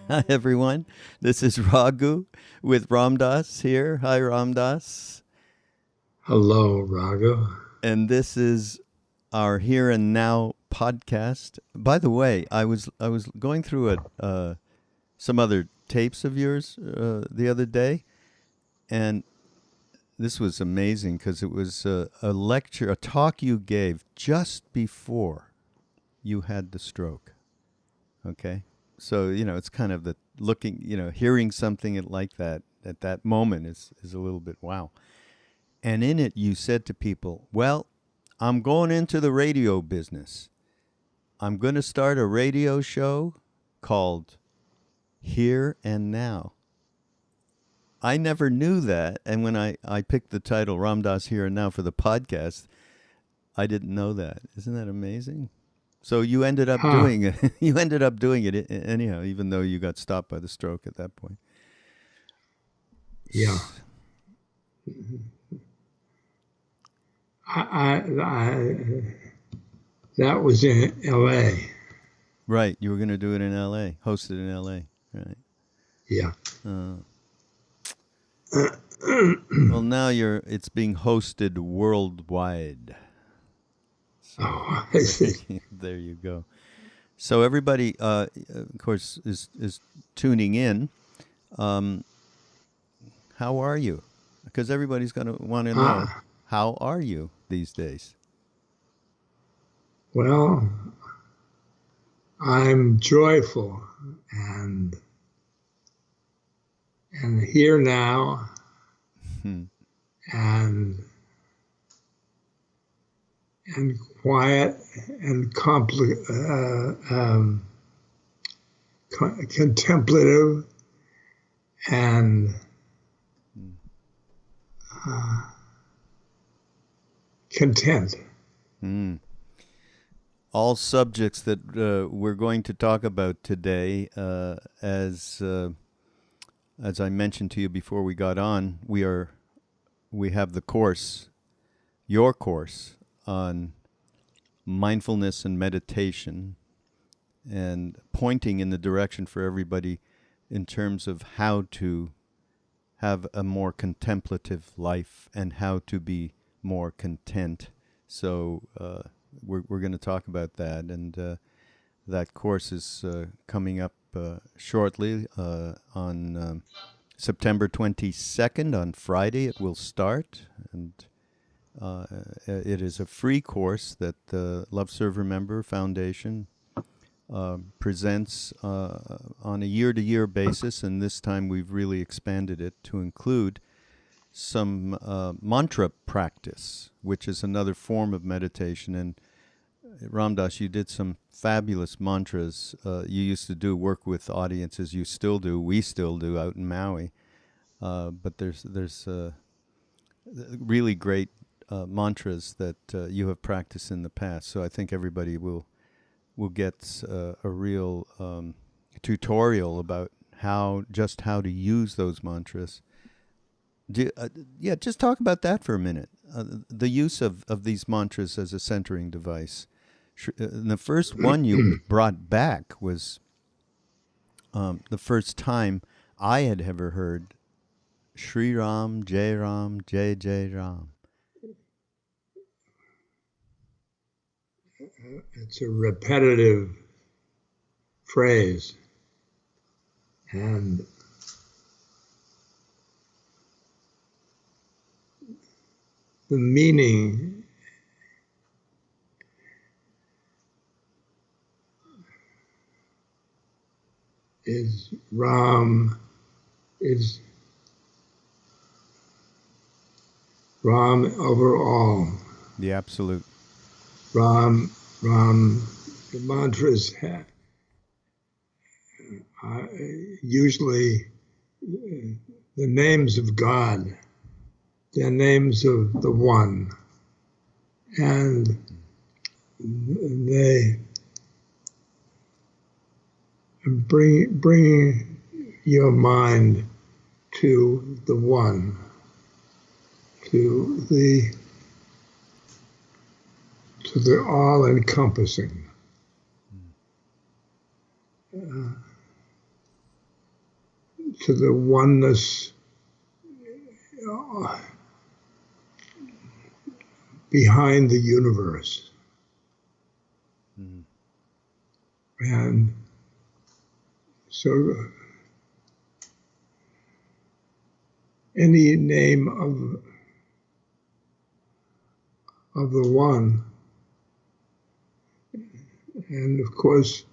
Hi, everyone. This is Raghu with Ram Dass here. Hi, Ram Dass. Hello, Raghu. And this is our Here and Now podcast. By the way, I was going through some other tapes of yours the other day, and this was amazing because it was a lecture, a talk you gave just before you had the stroke. Okay? So, it's kind of the looking, hearing something like that at that moment is a little bit wow. And in it, you said to people, well, I'm going into the radio business. I'm going to start a radio show called Here and Now. I never knew that. And when I picked the title Ram Dass Here and Now for the podcast, I didn't know that. Isn't that amazing? So you ended up doing it. You ended up doing it anyhow, even though you got stopped by the stroke at that point. Yeah. That was in L.A. Right. You were going to do it in L.A., hosted in L.A. Right. Yeah. Well, now it's being hosted worldwide. So, I see. There you go. So everybody, of course, is tuning in. How are you? Because everybody's going to want to know, how are you these days? Well, I'm joyful and here now and quiet and contemplative and content. All subjects that we're going to talk about today, as I mentioned to you before we got on, we have the course, your course, on mindfulness and meditation, and pointing in the direction for everybody in terms of how to have a more contemplative life and how to be more content. So we're going to talk about that, and that course is coming up shortly on September 22nd. On Friday it will start, and it is a free course that the Love Serve Remember Foundation presents on a year-to-year basis, and this time we've really expanded it to include some mantra practice, which is another form of meditation. And Ram Dass, you did some fabulous mantras. You used to do work with audiences. You still do. We still do out in Maui. But there's really great mantras that you have practiced in the past. So I think everybody will get a real tutorial about how to use those mantras. Just talk about that for a minute. The use of these mantras as a centering device. The first one you brought back was the first time I had ever heard Shri Ram, Jai Ram, Jai Jai Ram. It's a repetitive phrase, and the meaning is Ram over all. The absolute. Ram, the mantras usually the names of God, the names of the One, and they bring your mind to the One, to the all-encompassing. to the oneness behind the universe. Mm. And so any name of the one, and of course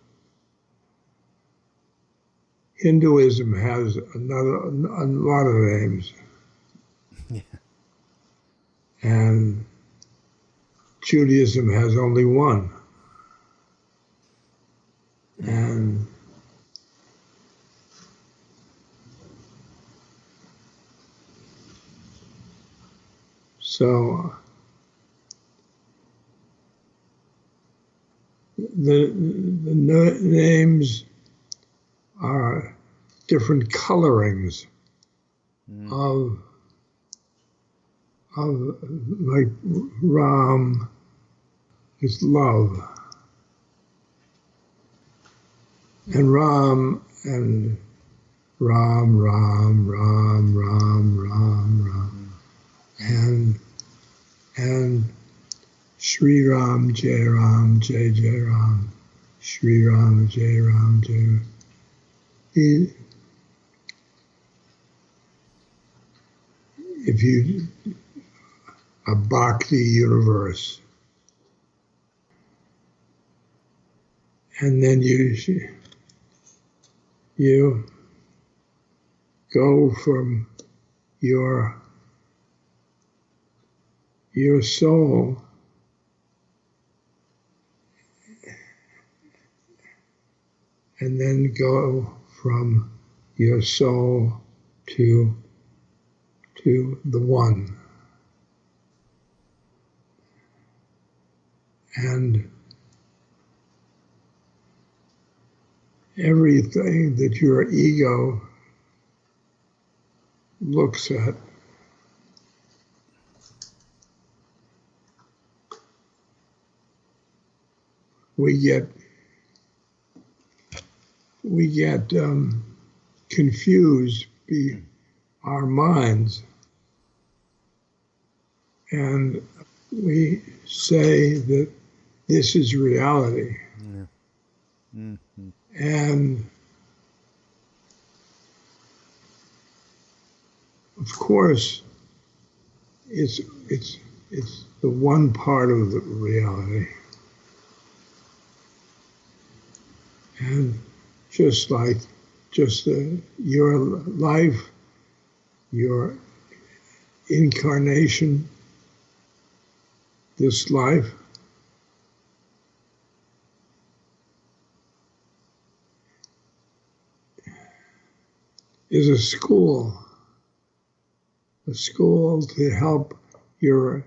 Hinduism has a lot of names. Yeah. And Judaism has only one. And so the names are different colorings of like Ram is love, and Ram and Ram, Ram, Ram, Ram, Ram, Ram, and Shri Ram, Jai Ram, Jai Jai Ram, Shri Ram, Jai Ram, Jai Ram. If you a bhakti universe, and then you go from your soul and then go from your soul to the one. And everything that your ego looks at we get confused, our minds, and we say that this is reality. Yeah. Mm-hmm. And of course, it's the one part of the reality. And just like your life, your incarnation, this life, is a school to help your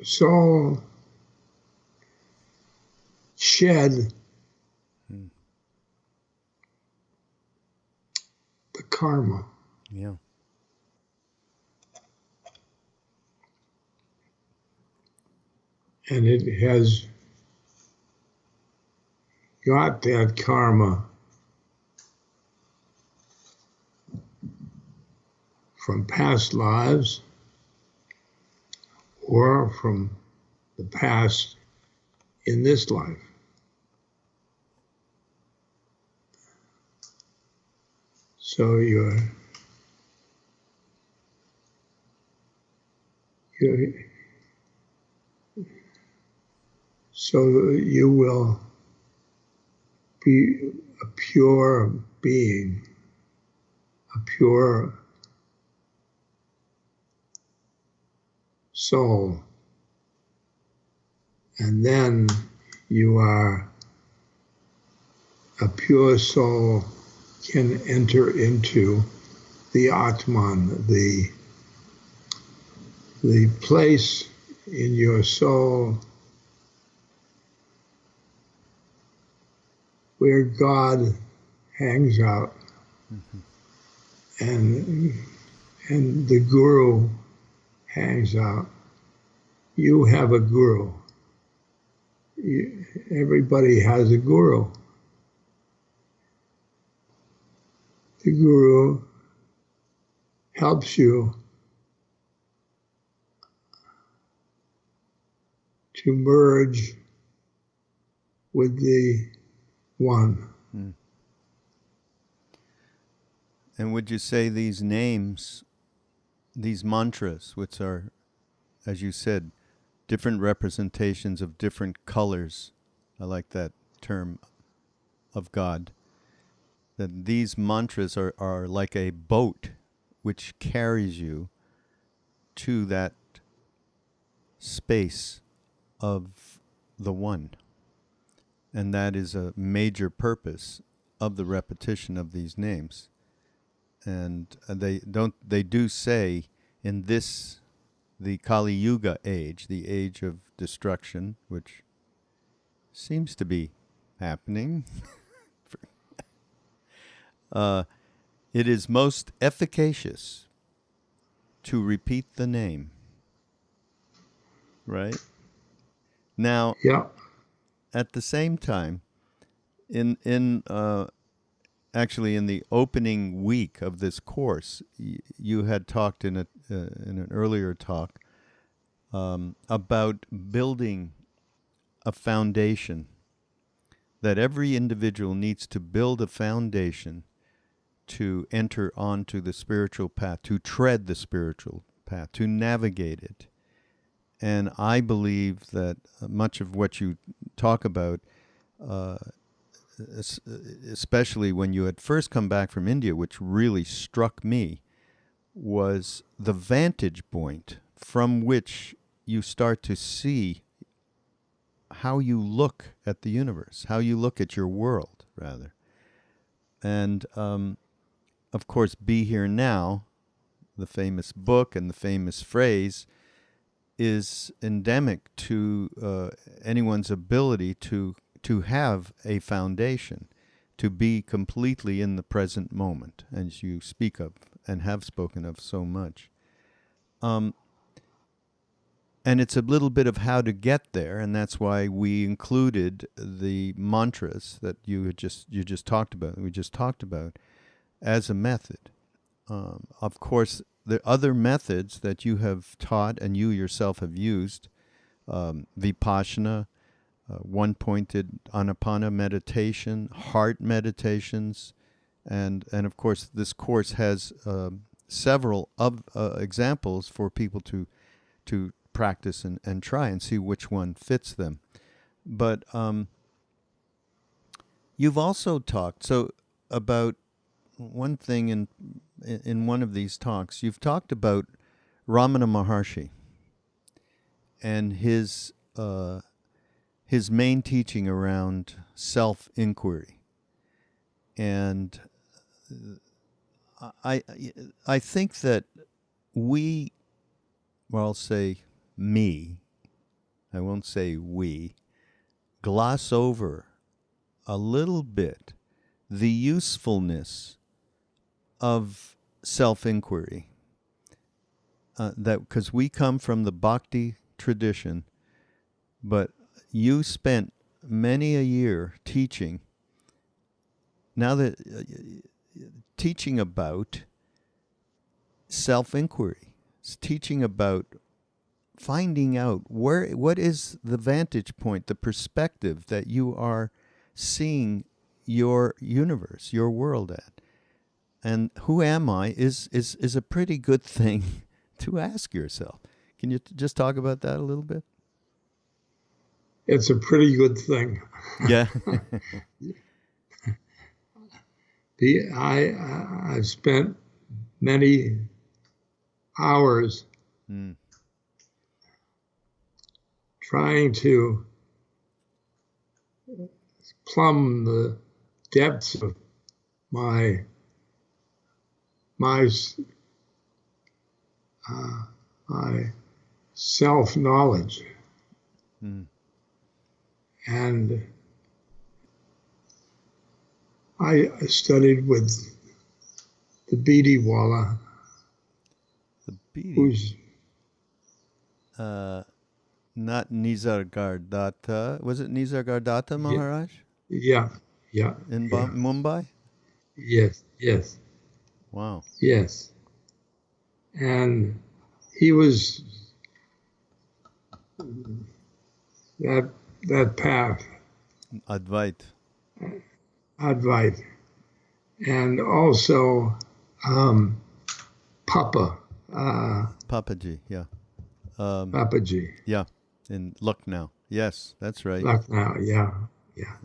soul shed the karma. Yeah. And it has got that karma from past lives or from the past in this life. So so you will be a pure being, a pure soul. And then you are a pure soul can enter into the Atman, the place in your soul where God hangs out, and the Guru hangs out. You have a Guru. Everybody has a Guru. the Guru helps you to merge with the One. Mm. And would you say these names, these mantras, which are, as you said, different representations of different colors, I like that term, of God, that these mantras are like a boat which carries you to that space of the One. And that is a major purpose of the repetition of these names. And they do say in this, the Kali Yuga age, the age of destruction, which seems to be happening, it is most efficacious to repeat the name. Right? Now, Yeah. at the same time, actually in the opening week of this course, you had talked in an earlier talk about building a foundation, that every individual needs to build a foundation to enter onto the spiritual path, to tread the spiritual path, to navigate it. And I believe that much of what you talk about, especially when you had first come back from India, which really struck me, was the vantage point from which you start to see how you look at the universe, how you look at your world, rather. And, of course, Be Here Now, the famous book and the famous phrase, is endemic to anyone's ability to have a foundation, to be completely in the present moment, as you speak of and have spoken of so much. And it's a little bit of how to get there, and that's why we included the mantras that you just talked about, we just talked about, as a method. Of course, the other methods that you have taught and you yourself have used, Vipassana, one-pointed Anapana meditation, heart meditations, and of course this course has several of examples for people to practice and try and see which one fits them. But you've also talked about one thing in one of these talks. You've talked about Ramana Maharshi and his main teaching around self-inquiry. And I think that I'll say me, I won't say we, gloss over a little bit the usefulness of self-inquiry. That because we come from the Bhakti tradition, but you spent many a year teaching. Now that teaching about self-inquiry, teaching about finding out what is the vantage point, the perspective that you are seeing your universe, your world at. And who am I is a pretty good thing to ask yourself. Can you just talk about that a little bit? It's a pretty good thing. Yeah. I've spent many hours trying to plumb the depths of my self-knowledge. And I studied with the Bidhiwala, who's not Nisargadatta. Was it Nisargadatta Maharaj? Yeah. In Mumbai? Yes. Wow. Yes. And he was that path, Advaita. Advaita, and also Papa, Papaji, yeah. Papaji, Yeah, in Lucknow. Yes, that's right. Lucknow, yeah, yeah.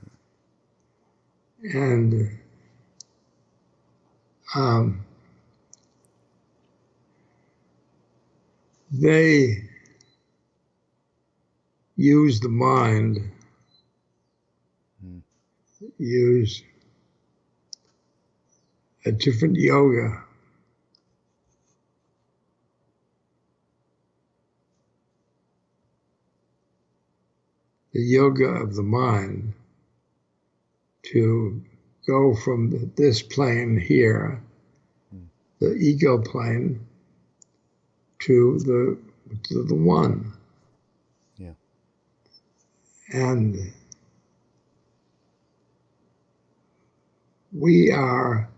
And they use the mind, use a different yoga, the yoga of the mind, to go from this plane here, the ego plane, to the one. Yeah. And we are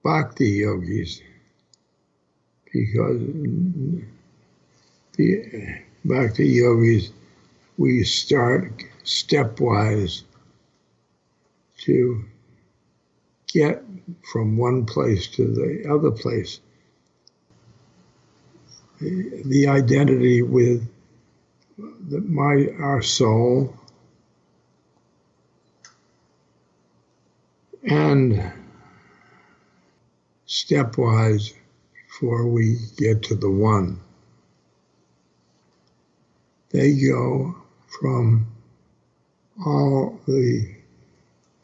bhakti yogis because the bhakti yogis, we start stepwise to get from one place to the other place. The identity with our soul, and stepwise before we get to the one. They go from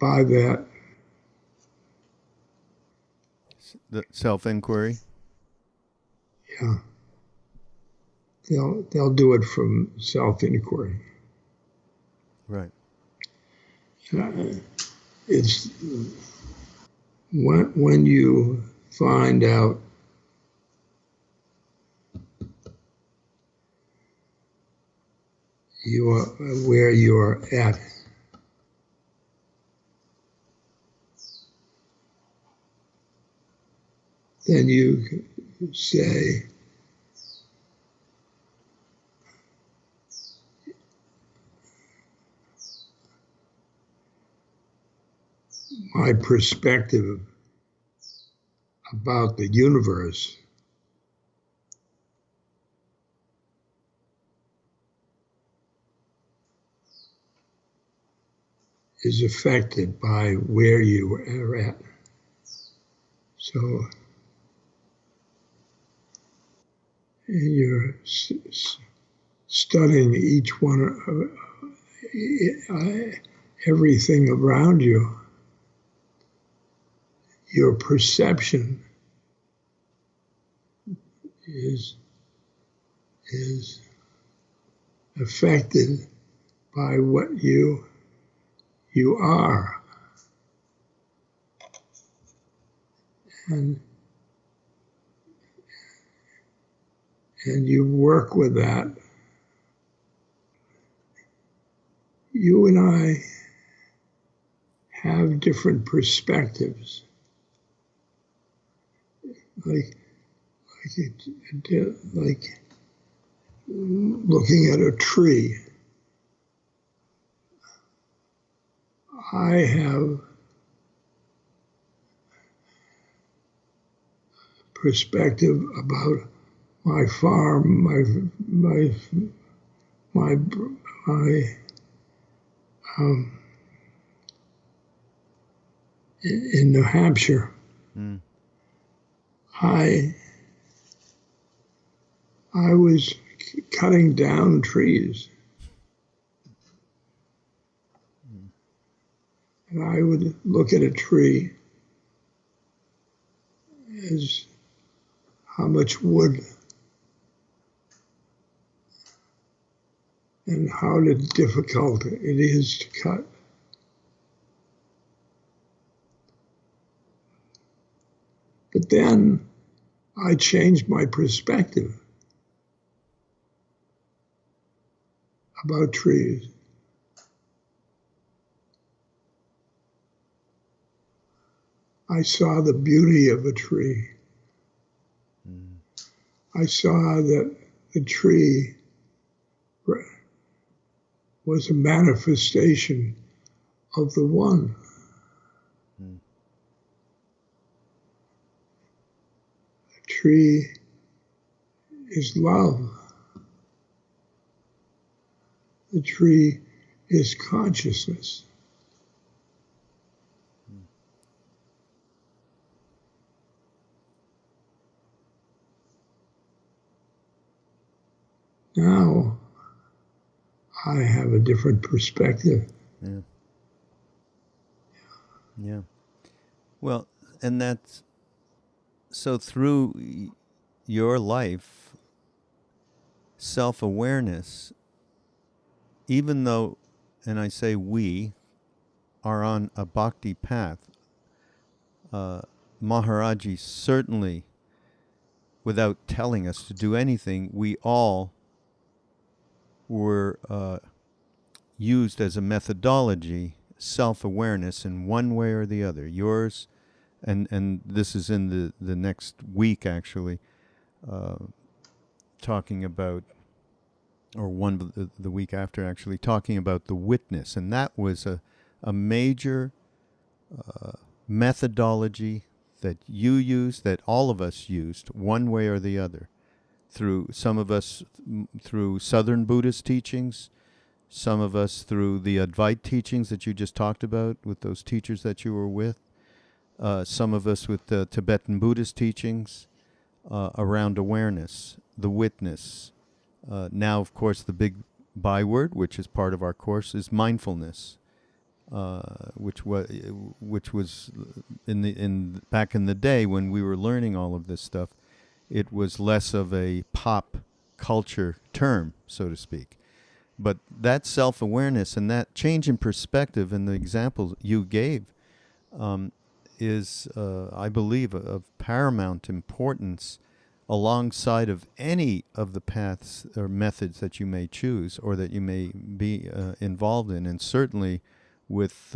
by that The self-inquiry. yeah, they'll do it from self-inquiry. Right. It's when you find out where you're at, then you say, my perspective about the universe is affected by where you are at. So you're studying each one, everything around you. Your perception is affected by what you are, and you work with that. You and I have different perspectives, like looking at a tree. I have perspective about my farm, my in New Hampshire. Mm. I was cutting down trees, and I would look at a tree as how much wood and how difficult it is to cut. But then I changed my perspective about trees. I saw the beauty of a tree. I saw that the tree was a manifestation of the One. The tree is love. The tree is consciousness. Now, I have a different perspective. Yeah. Yeah. Well, and that's so through your life, self-awareness, even though, and I say we, are on a bhakti path, Maharaji certainly, without telling us to do anything, we all were used as a methodology, self-awareness in one way or the other. Yours, and this is in the next week actually, talking about, or the week after actually, talking about the witness. And that was a major methodology that you used, that all of us used, one way or the other. Through some of us through Southern Buddhist teachings, some of us through the Advaita teachings that you just talked about with those teachers that you were with, some of us with the Tibetan Buddhist teachings around awareness, the witness. Now, of course, the big byword, which is part of our course, is mindfulness, which was back in the day when we were learning all of this stuff. It was less of a pop culture term, so to speak. But that self-awareness and that change in perspective and the examples you gave is, I believe, of paramount importance alongside of any of the paths or methods that you may choose or that you may be involved in, and certainly with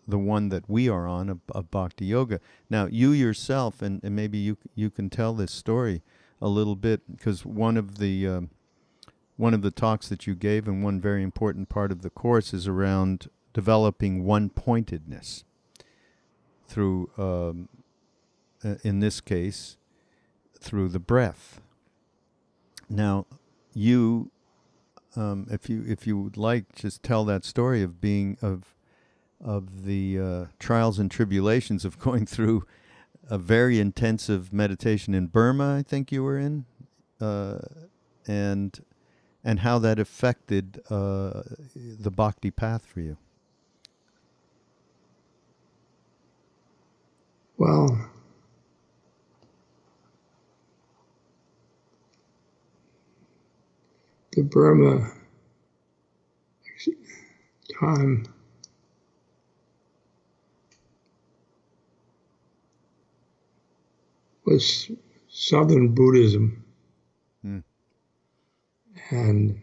the one that we are on, of Bhakti Yoga. Now, you yourself, and maybe you can tell this story a little bit, because one of the talks that you gave, and one very important part of the course, is around developing one-pointedness through, in this case, through the breath. Now, you, if you would like, just tell that story of being of the trials and tribulations of going through a very intensive meditation in Burma, I think you were in, and how that affected the bhakti path for you. Well, the Burma time was Southern Buddhism. And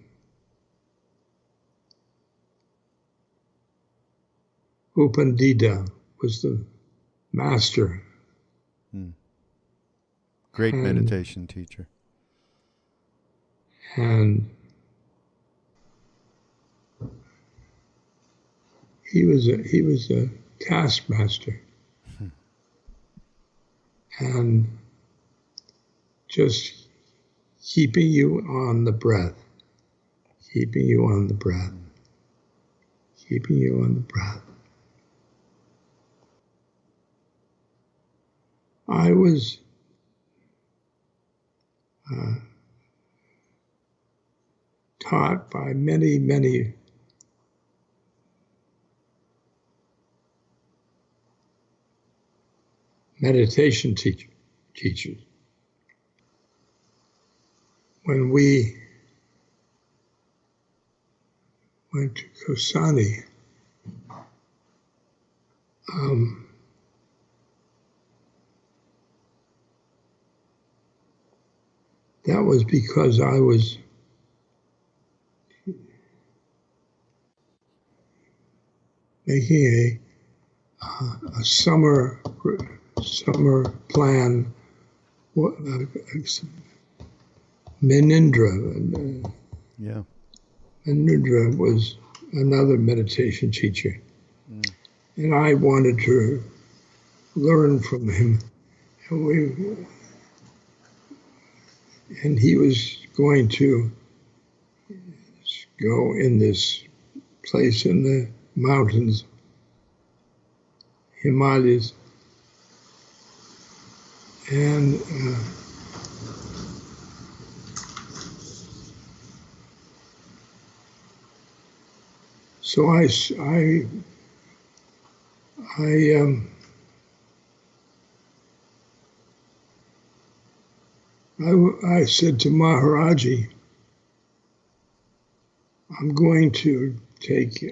Upandita was the master. Great meditation teacher. And he was a taskmaster. And just keeping you on the breath, keeping you on the breath, keeping you on the breath. I was taught by many, many meditation teachers. When we went to Kosani, that was because I was making a summer plan. Menindra. Yeah. Menindra was another meditation teacher. And I wanted to learn from him. And he was going to go in this place in the mountains, Himalayas. And so I said to Maharaji, I'm going to take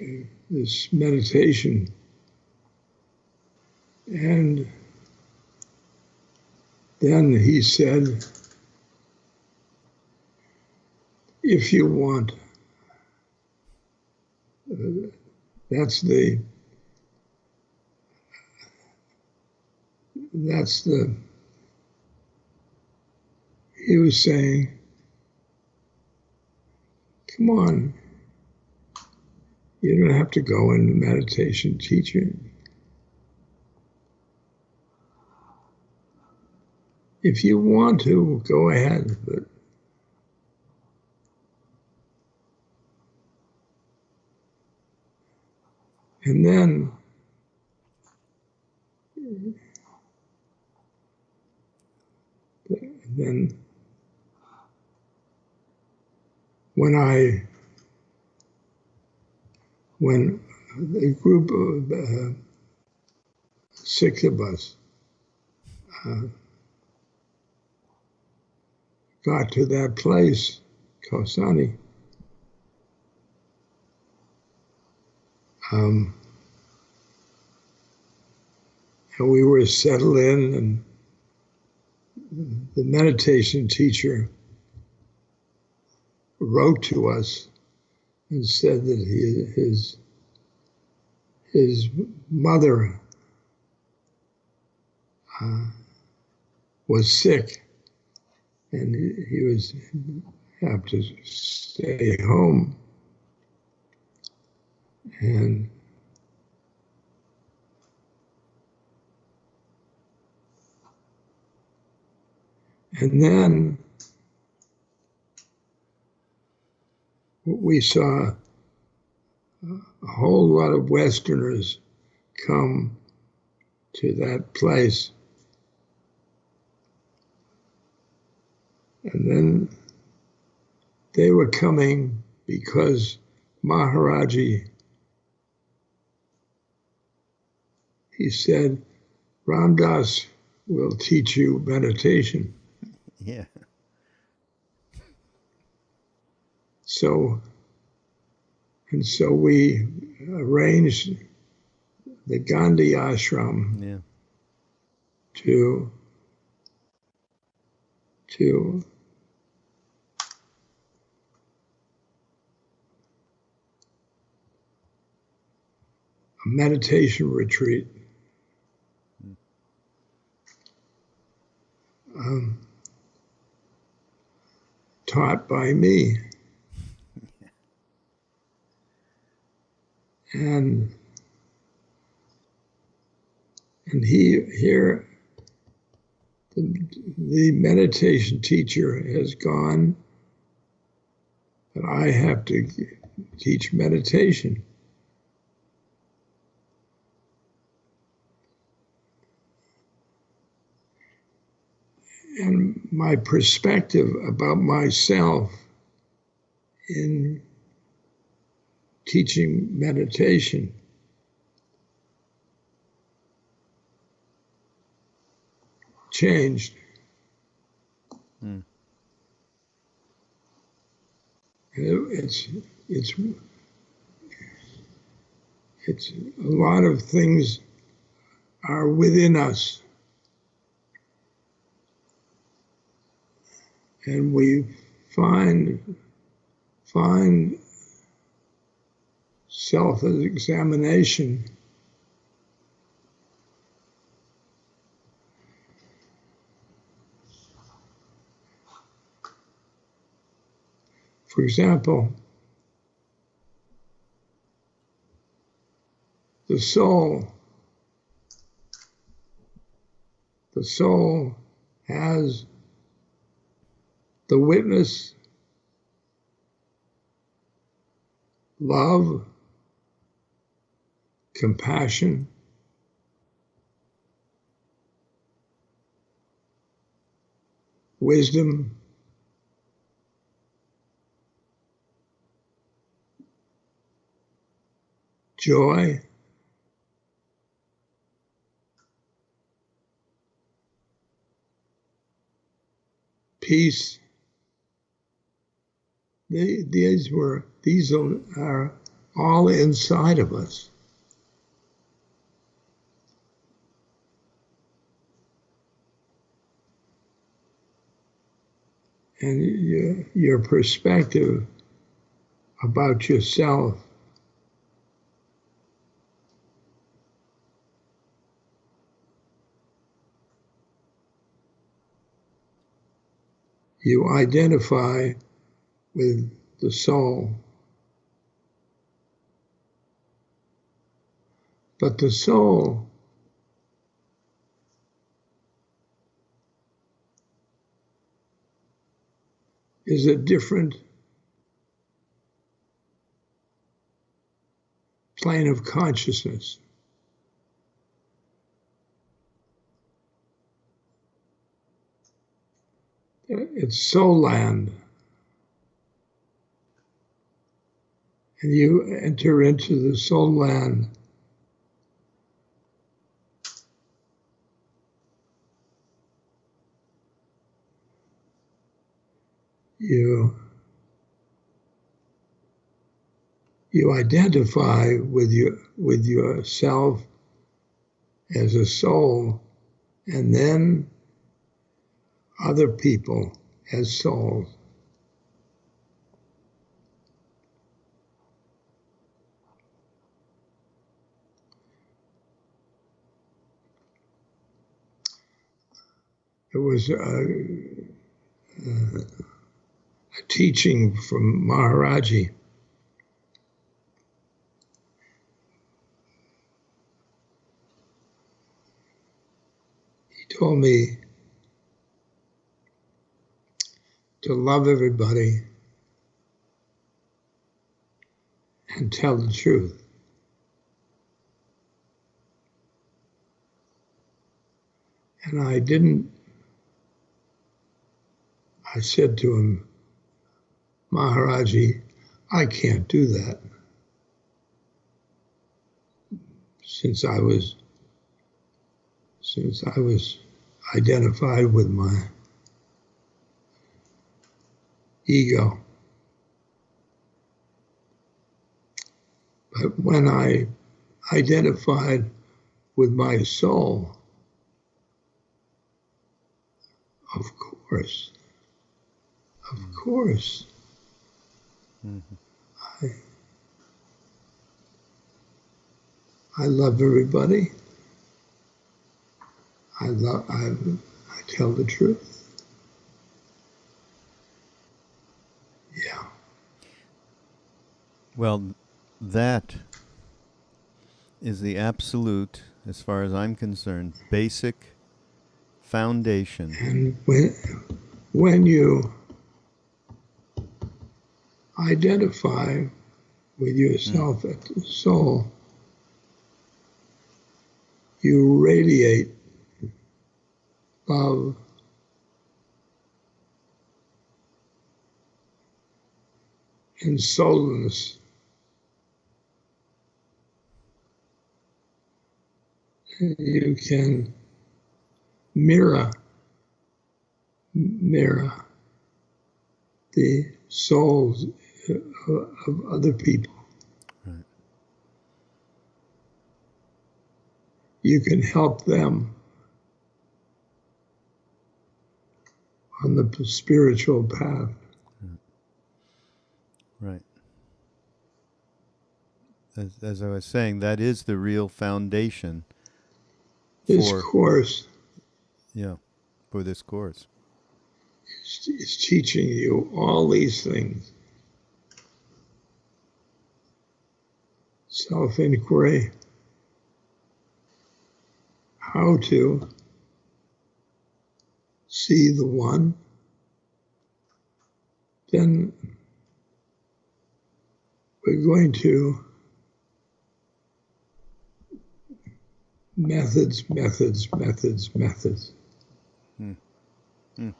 this meditation, and then he said, if you want, that's the he was saying, come on, you don't have to go into meditation teaching. If you want to, go ahead, but and then when a group of 6 of us got to that place, Kausani, and we were settled in, and the meditation teacher wrote to us and said that his mother was sick, and he was have to stay home. And then we saw a whole lot of Westerners come to that place. And then they were coming because Maharaji, he said, Ram Dass will teach you meditation. Yeah. So we arranged the Gandhi ashram to a meditation retreat. Taught by me. And here the meditation teacher has gone, but I have to teach meditation. And my perspective about myself in teaching meditation changed. It's a lot of things are within us, and we find self-examination For example, the soul has the witness, love, compassion, wisdom, joy, peace. These are all inside of us. And your perspective about yourself you identify with the soul. But the soul is a different plane of consciousness. It's soul land. And you enter into the soul land you identify with yourself as a soul, and then other people as souls. It was a teaching from Maharaji. He told me to love everybody and tell the truth. And I said to him, Maharaji, I can't do that. Since I was identified with my ego. But when I identified with my soul, of course, mm-hmm. I love everybody. I tell the truth. Yeah. Well, that is the absolute, as far as I'm concerned, basic foundation. And when you identify with yourself at the soul, you radiate love, and soulness. You can mirror the souls of other people. Right. You can help them on the spiritual path. Right. As I was saying, that is the real foundation This course. Yeah, for this course. It's teaching you all these things. self-inquiry, how to see the one, then we're going to methods. Mm. Mm.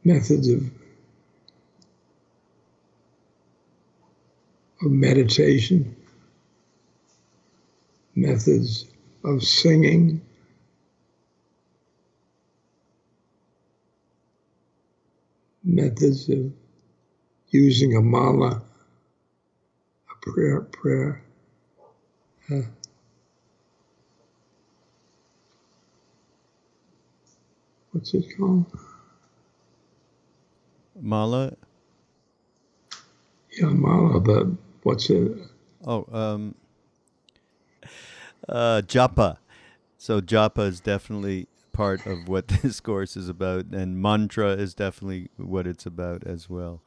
Methods of meditation, methods of singing, methods of using a mala, a prayer. What's it called? Mala? Yeah, mala, but what's it? Oh, japa. So japa is definitely part of what this course is about, and mantra is definitely what it's about as well.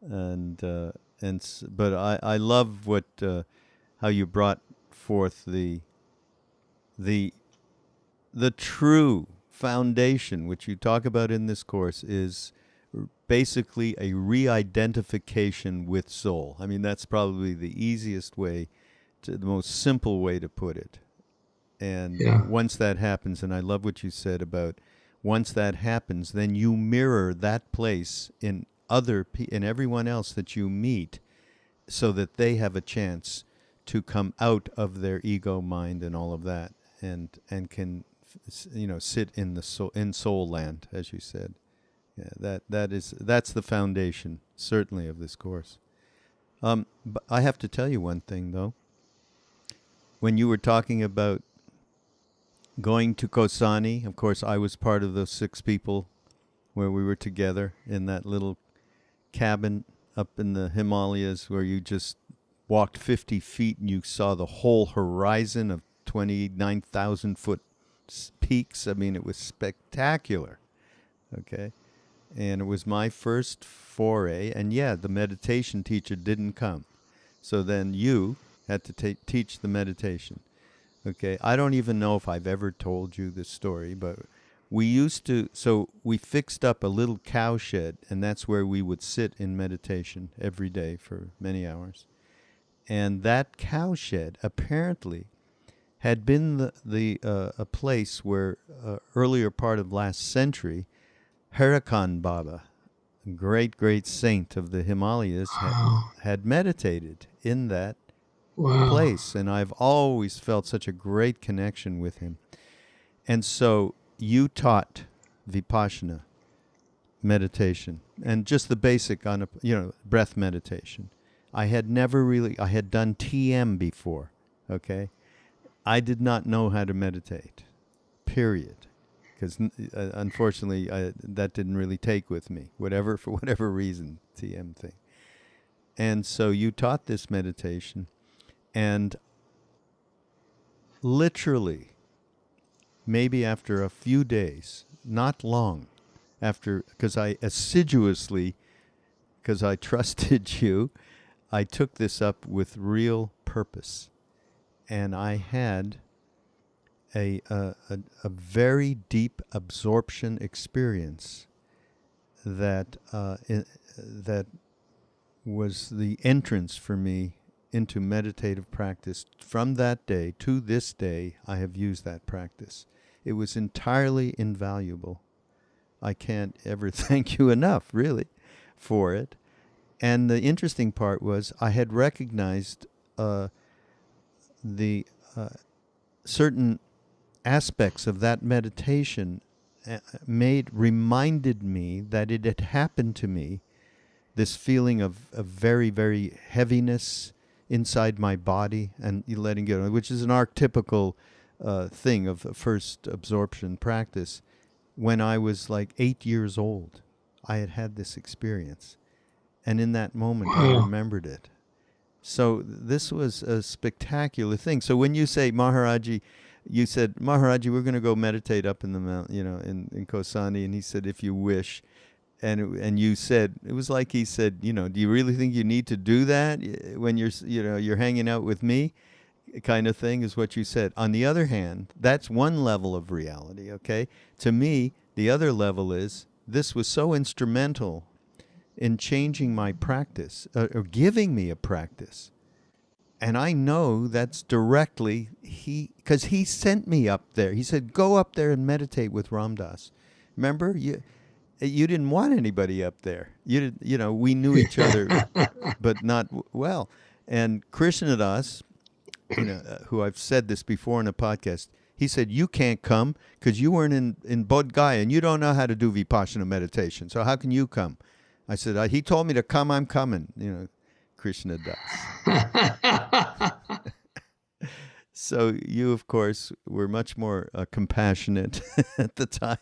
But I love what how you brought forth the true foundation, which you talk about in this course, is basically a re-identification with soul. I mean, that's probably the easiest way, the most simple way to put it. And Yeah. once that happens, and I love what you said about once that happens, then you mirror that place in in everyone else that you meet, so that they have a chance to come out of their ego mind and all of that, and can sit in the soul land, as you said. Yeah, that's the foundation, certainly, of this course. But I have to tell you one thing, though. When you were talking about going to Kosani, of course, I was part of those 6 people where we were together in that little cabin up in the Himalayas, where you just walked 50 feet and you saw the whole horizon of 29,000 foot peaks. I mean, it was spectacular. Okay. And it was my first foray. And yeah, the meditation teacher didn't come. So then you had to teach the meditation. Okay. I don't even know if I've ever told you this story, but we fixed up a little cow shed, and that's where we would sit in meditation every day for many hours. And that cow shed apparently had been a place where earlier part of last century, Harakan Baba, great saint of the Himalayas, had meditated in that place. And I've always felt such a great connection with him. And so you taught Vipassana meditation and just the basic on breath meditation. I had done TM before, okay? I did not know how to meditate, period. Because unfortunately, that didn't really take with me, for whatever reason, TM thing. And so you taught this meditation, and literally, maybe after a few days, not long after, because I trusted you, I took this up with real purpose. And I had a very deep absorption experience that was the entrance for me into meditative practice. From that day to this day, I have used that practice. It was entirely invaluable. I can't ever thank you enough, really, for it. And the interesting part was I had recognized the certain aspects of that meditation reminded me that it had happened to me, this feeling of very, very heaviness inside my body and letting go, which is an archetypical thing of first absorption practice. When I was like 8 years old, I had this experience. And in that moment, I remembered it. So this was a spectacular thing. So when you say Maharaji, you said, Maharaji, we're going to go meditate up in the mountain, in Kosani. And he said, if you wish. and you said, it was like he said, do you really think you need to do that when you're hanging out with me, kind of thing, is what you said. On the other hand, that's one level of reality, okay? To me, the other level is, this was so instrumental in changing my practice, or giving me a practice. And I know that's directly because he sent me up there. He said, go up there and meditate with Ram Dass. Remember, you didn't want anybody up there. We knew each other, but not well. And Krishna Das, who I've said this before in a podcast, he said, you can't come because you weren't in Bodh Gaya and you don't know how to do Vipassana meditation. So how can you come? I said, he told me to come, I'm coming, Krishna Das. So you, of course, were much more compassionate at the time.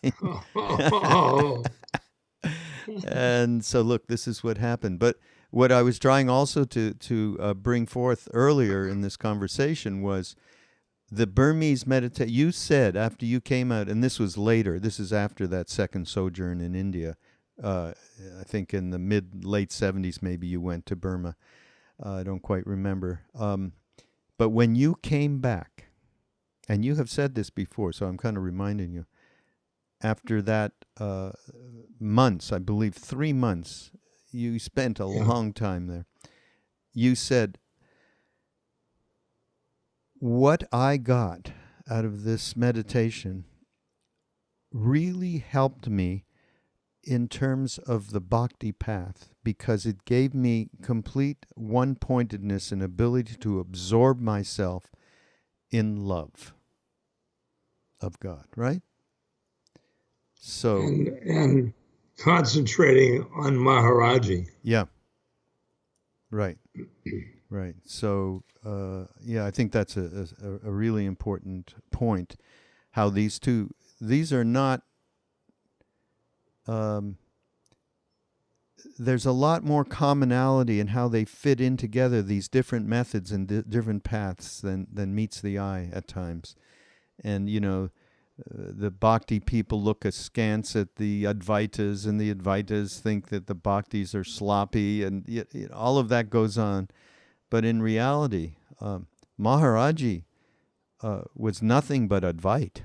And so, look, this is what happened. But what I was trying also to bring forth earlier in this conversation was the Burmese meditation. You said after you came out, and this was later, this is after that second sojourn in India, I think in the late 70s, maybe you went to Burma. I don't quite remember. But when you came back, and you have said this before, so I'm kind of reminding you, after that months, I believe 3 months, you spent a long time there. You said, what I got out of this meditation really helped me in terms of the bhakti path, because it gave me complete one-pointedness and ability to absorb myself in love of God, right? So and concentrating on Maharaji. Yeah. Right. Right. So, I think that's a really important point, how these are not, there's a lot more commonality in how they fit in together, these different methods and different paths than meets the eye at times. And, the bhakti people look askance at the Advaitas, and the Advaitas think that the bhaktis are sloppy, and all of that goes on. But in reality, Maharaji was nothing but Advaita.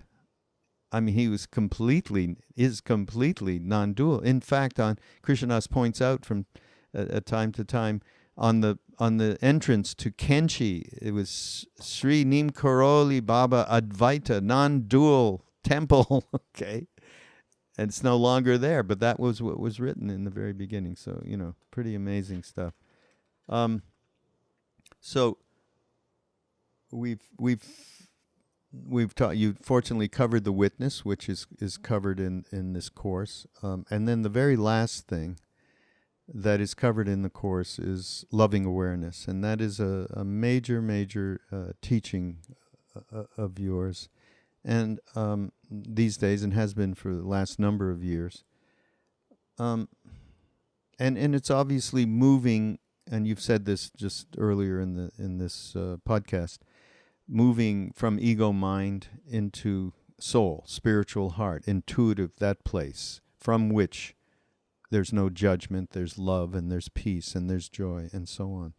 I mean, he is completely non-dual. In fact, Krishnadas points out from time to time, on the entrance to Kenchi, it was Shri Nim Karoli Baba Advaita, non-dual temple. Okay, and it's no longer there, but that was what was written in the very beginning. So pretty amazing stuff. So we've taught you. Fortunately, covered the witness, which is covered in this course, and then the very last thing that is covered in the course is loving awareness, and that is a major teaching of yours, and these days, and has been for the last number of years, and it's obviously moving. And you've said this just earlier in this podcast, moving from ego mind into soul, spiritual heart, intuitive, that place from which there's no judgment, there's love, and there's peace, and there's joy, and so on.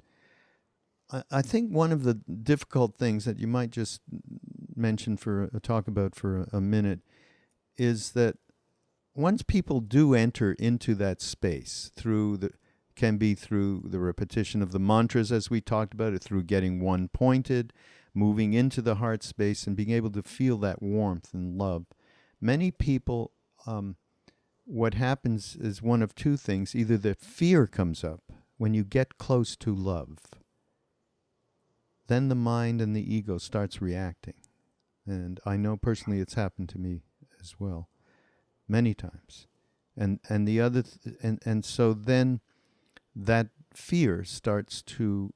I think one of the difficult things that you might just talk about for a minute is that once people do enter into that space can be through the repetition of the mantras, as we talked about it, through getting one-pointed, moving into the heart space and being able to feel that warmth and love. Many people, what happens is one of two things. Either the fear comes up when you get close to love. Then the mind and the ego starts reacting. And I know personally it's happened to me as well, many times. And the other, and so then that fear starts to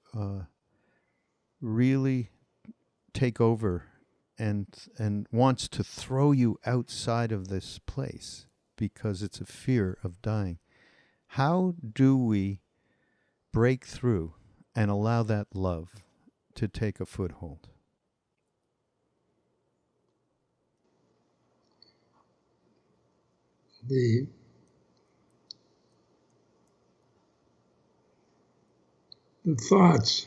really take over and wants to throw you outside of this place because it's a fear of dying. How do we break through and allow that love to take a foothold? The the thoughts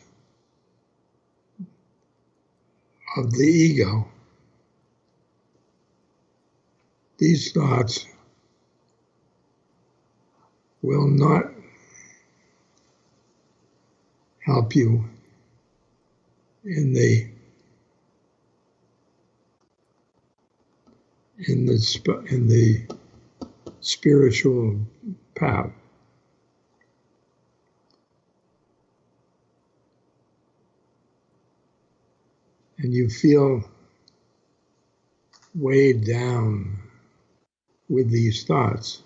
of the ego, these thoughts will not help you in the spiritual path. And you feel weighed down with these thoughts.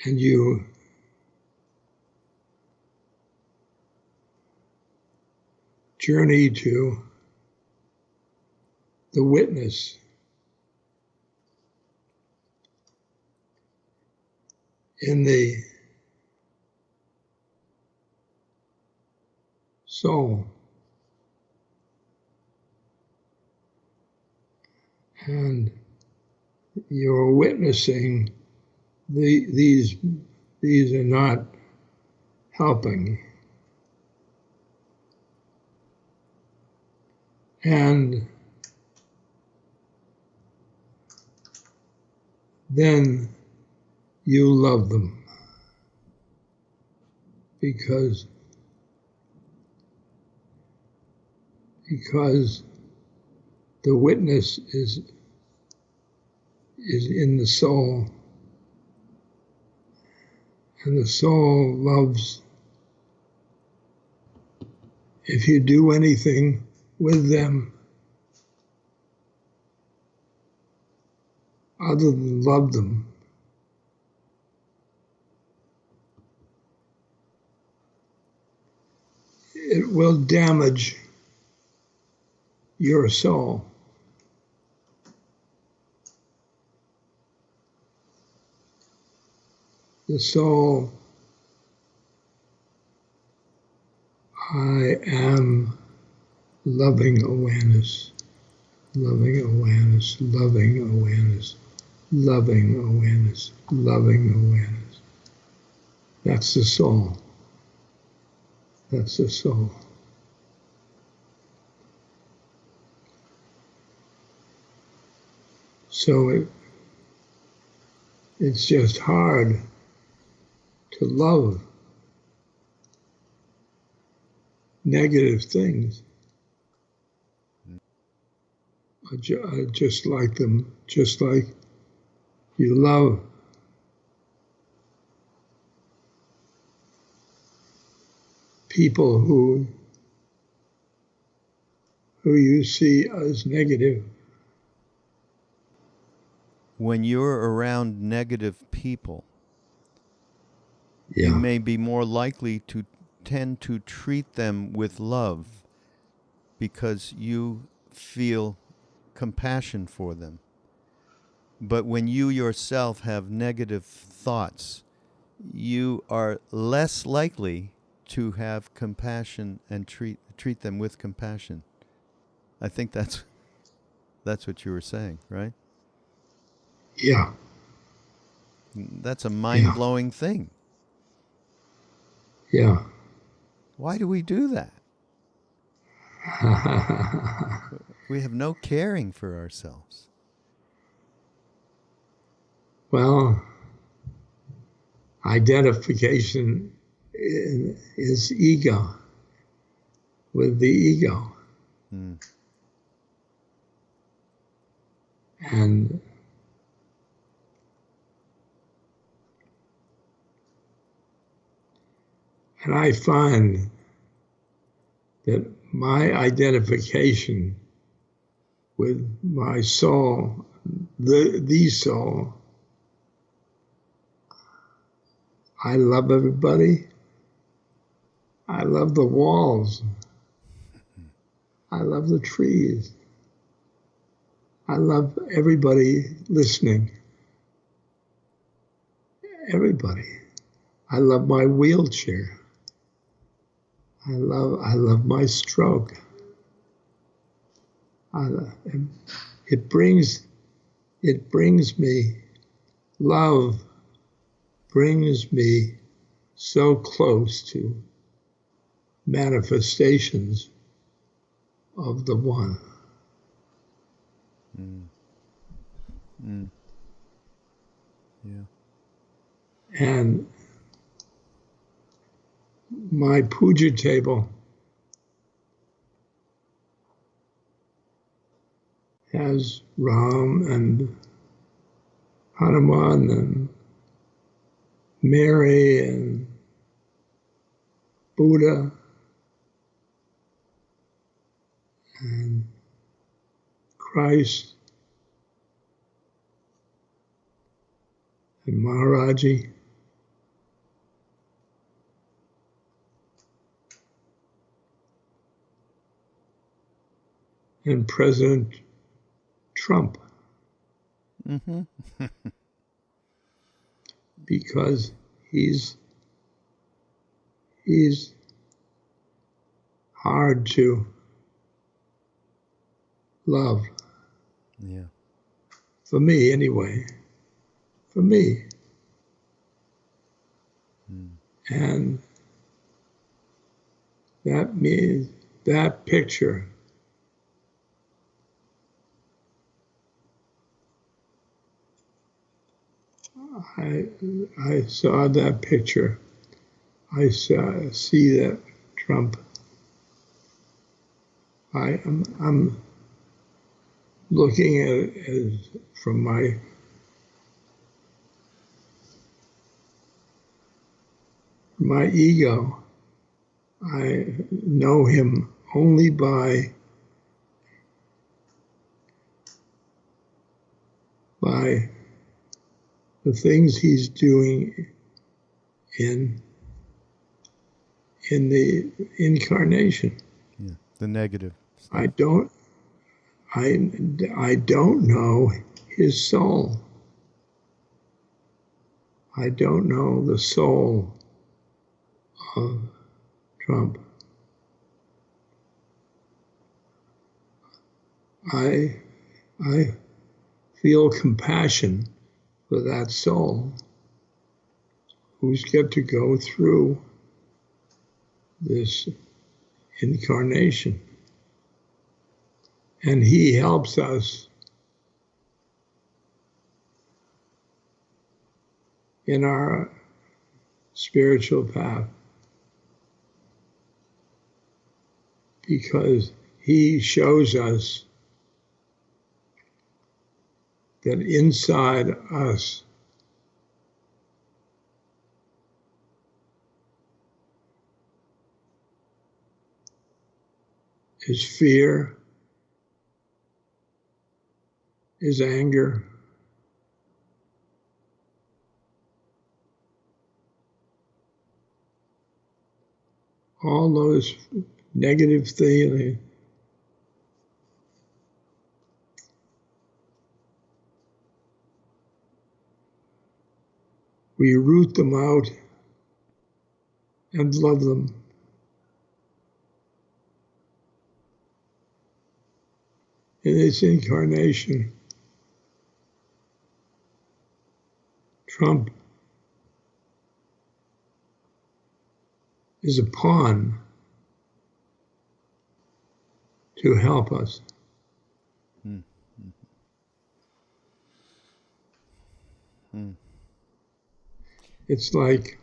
And you journey to the witness in the soul. And you're witnessing these are not helping. And then you love them because the witness is in the soul, and the soul loves. If you do anything with them other than love them, it will damage your soul. The soul, I am loving awareness, loving awareness, loving awareness, loving awareness, loving awareness. That's the soul. That's the soul. So it's just hard to love negative things. I just like them, just like you love people who you see as negative. When you're around negative people, Yeah. you may be more likely to tend to treat them with love because you feel compassion for them. But when you yourself have negative thoughts, you are less likely to have compassion and treat them with compassion. I think that's what you were saying, right? Yeah. That's a mind-blowing thing. Yeah. Why do we do that? We have no caring for ourselves. Well, identification is ego, with the ego. And I find that my identification with my soul, the soul, I love everybody. I love the walls. I love the trees. I love everybody listening. Everybody. I love my wheelchair. I love my stroke. It brings me, love brings me so close to manifestations of the One. Mm. Mm. Yeah. And my puja table has Ram and Hanuman and Mary and Buddha and Christ and Maharaji. And President Trump. Mm-hmm. Because he's hard to love. Yeah. For me, anyway. For me. Mm. And that means that picture I saw that picture. I see that Trump. I'm looking at it as from my ego. I know him only by the things he's doing in the incarnation. Yeah. The negative stuff. I don't know his soul. I don't know the soul of Trump. I feel compassion for that soul who's got to go through this incarnation. And he helps us in our spiritual path because he shows us that inside us is fear, is anger, all those negative feelings. We root them out and love them. In this incarnation, Trump is a pawn to help us. Mm. Mm. It's like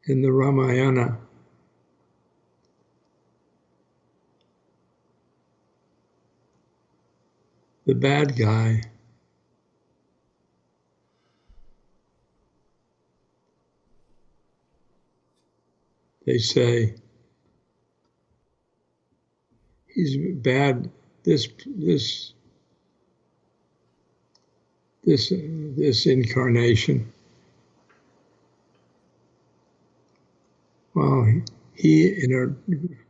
in the Ramayana, the bad guy they say he's bad this incarnation. Well, he in a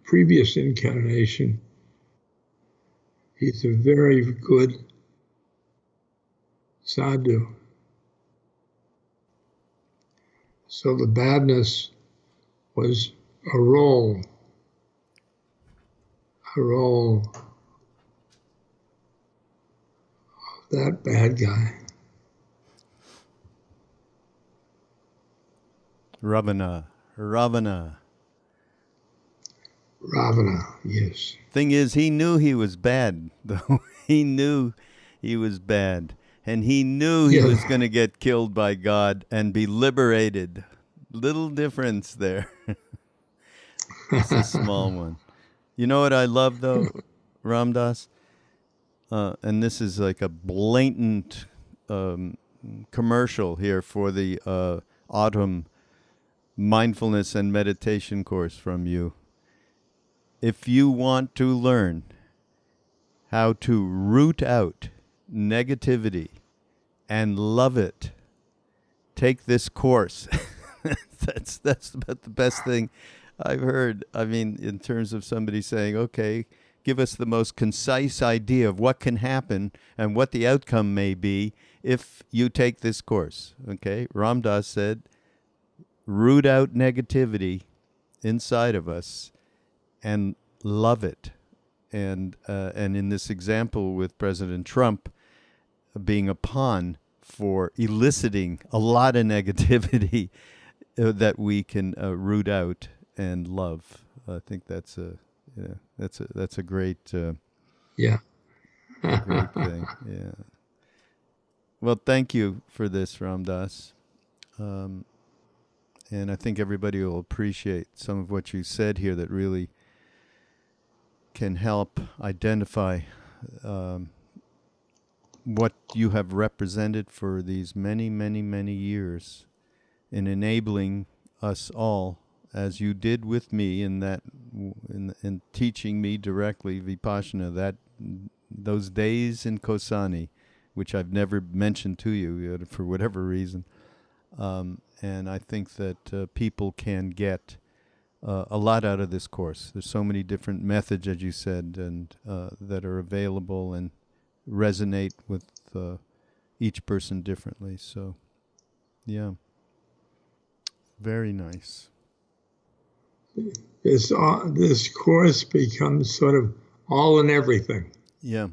previous incarnation, he's a very good sadhu. So the badness was a role of that bad guy. Ravana. Ravana, yes. Thing is, he knew he was bad, though. He knew he was bad. And he knew he was going to get killed by God and be liberated. Little difference there. It's a small one. You know what I love, though, Ram Dass? And this is like a blatant commercial here for the autumn mindfulness and meditation course from you. If you want to learn how to root out negativity and love it, take this course. That's about the best thing I've heard. I mean, in terms of somebody saying, okay, give us the most concise idea of what can happen and what the outcome may be if you take this course. Okay, Ram Dass said, root out negativity inside of us and love it. And in this example with President Trump being a pawn for eliciting a lot of negativity that we can root out and love. I think that's a great yeah. great thing. Yeah. Well, thank you for this, Ram Dass. And I think everybody will appreciate some of what you said here that really can help identify what you have represented for these many, many, many years in enabling us all, as you did with me in teaching me directly Vipassana, those days in Kosani, which I've never mentioned to you for whatever reason. And I think that people can get a lot out of this course. There's so many different methods, as you said, and that are available and resonate with each person differently. So, yeah, very nice. This course becomes sort of all and everything. Yeah.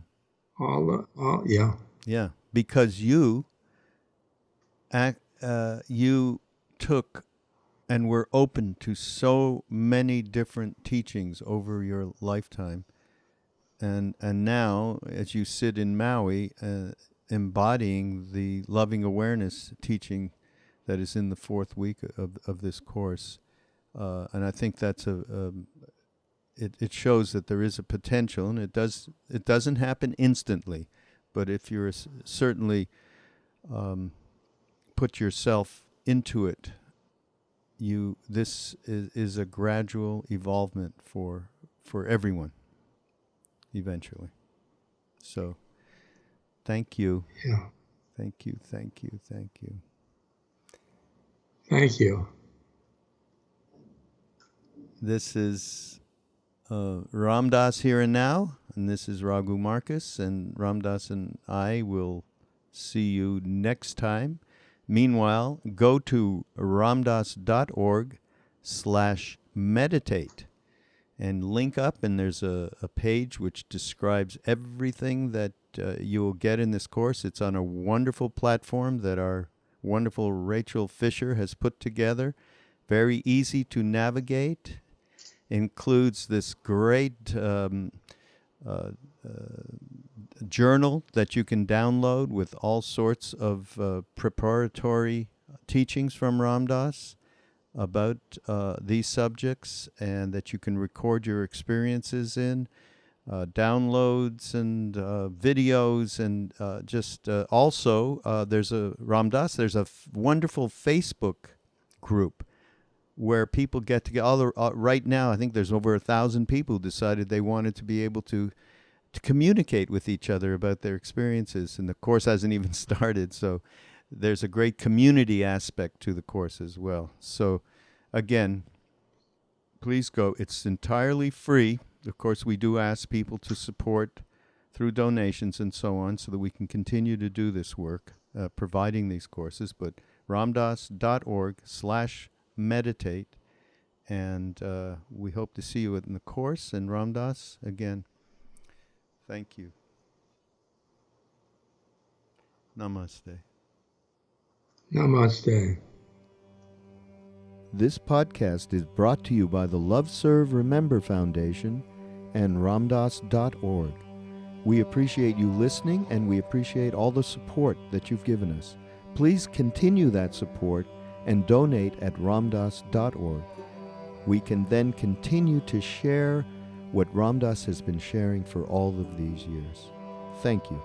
Yeah. Yeah, because you took and were open to so many different teachings over your lifetime. And now, as you sit in Maui, embodying the loving awareness teaching that is in the fourth week of this course, and I think that's it shows that there is a potential, and it doesn't happen instantly, but if you're certainly put yourself into it, this is a gradual evolvement for everyone eventually. So thank you. Yeah. Thank you. Thank you. Thank you. Thank you. This is Ram Dass here and now, and this is Raghu Marcus, and Ram Dass and I will see you next time. Meanwhile, go to ramdas.org/meditate and link up, and there's a page which describes everything that you will get in this course. It's on a wonderful platform that our wonderful Rachel Fisher has put together. Very easy to navigate. Includes this great journal that you can download with all sorts of preparatory teachings from Ram Dass about these subjects, and that you can record your experiences in, downloads and videos, and also there's a Ram Dass. There's a wonderful Facebook group where people get together. Right now, I think there's over 1,000 people who decided they wanted to be able to communicate with each other about their experiences, and the course hasn't even started. So there's a great community aspect to the course as well. So again, please go. It's entirely free. Of course, we do ask people to support through donations and so on, so that we can continue to do this work, providing these courses. But ramdass.org/meditate. And we hope to see you in the course. And Ram Dass, again, thank you. Namaste. Namaste. This podcast is brought to you by the Love Serve Remember Foundation and ramdass.org. We appreciate you listening, and we appreciate all the support that you've given us. Please continue that support and donate at ramdass.org. We can then continue to share what Ram Dass has been sharing for all of these years. Thank you.